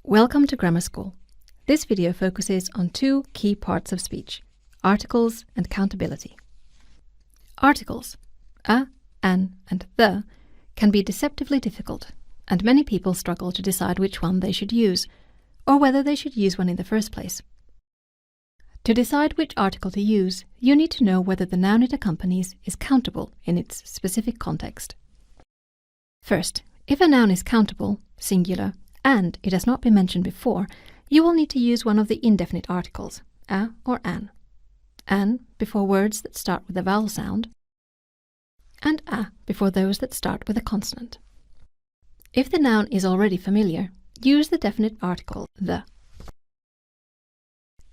Welcome to Grammar School. This video focuses on two key parts of speech, articles and countability. Articles, a, an, and the, can be deceptively difficult, and many people struggle to decide which one they should use, or whether they should use one in the first place. To decide which article to use, you need to know whether the noun it accompanies is countable in its specific context. First, if a noun is countable, singular, and it has not been mentioned before, you will need to use one of the indefinite articles, a or an. An before words that start with a vowel sound, and a before those that start with a consonant. If the noun is already familiar, use the definite article the.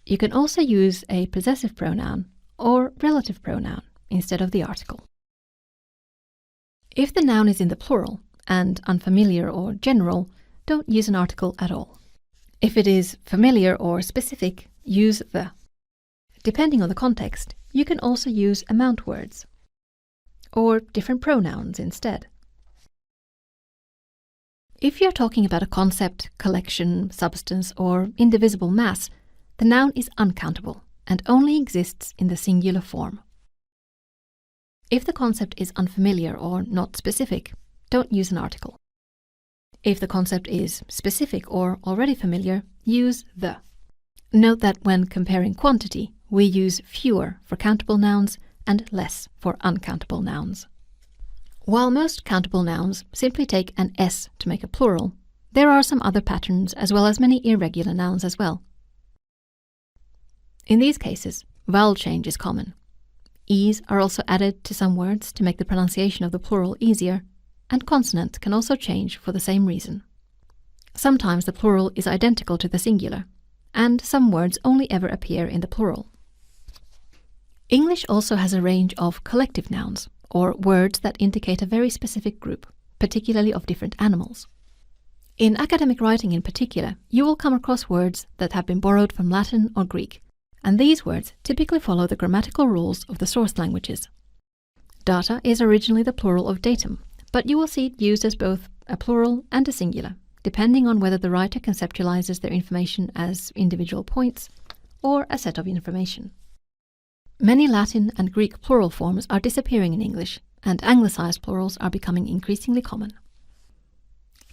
You can also use a possessive pronoun or relative pronoun instead of the article. If the noun is in the plural and unfamiliar or general, don't use an article at all. If it is familiar or specific, use the. Depending on the context, you can also use amount words or different pronouns instead. If you're talking about a concept, collection, substance, or indivisible mass, the noun is uncountable and only exists in the singular form. If the concept is unfamiliar or not specific, don't use an article. If the concept is specific or already familiar, use the. Note that when comparing quantity, we use fewer for countable nouns and less for uncountable nouns. While most countable nouns simply take an S to make a plural, there are some other patterns as well as many irregular nouns as well. In these cases, vowel change is common. E's are also added to some words to make the pronunciation of the plural easier, and consonant can also change for the same reason. Sometimes the plural is identical to the singular, and some words only ever appear in the plural. English also has a range of collective nouns, or words that indicate a very specific group, particularly of different animals. In academic writing in particular, you will come across words that have been borrowed from Latin or Greek, and these words typically follow the grammatical rules of the source languages. Data is originally the plural of datum, but you will see it used as both a plural and a singular, depending on whether the writer conceptualizes their information as individual points or a set of information. Many Latin and Greek plural forms are disappearing in English, and anglicized plurals are becoming increasingly common.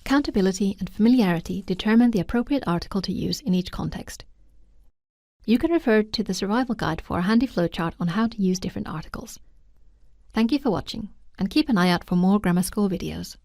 Countability and familiarity determine the appropriate article to use in each context. You can refer to the survival guide for a handy flowchart on how to use different articles. Thank you for watching, and keep an eye out for more grammar school videos.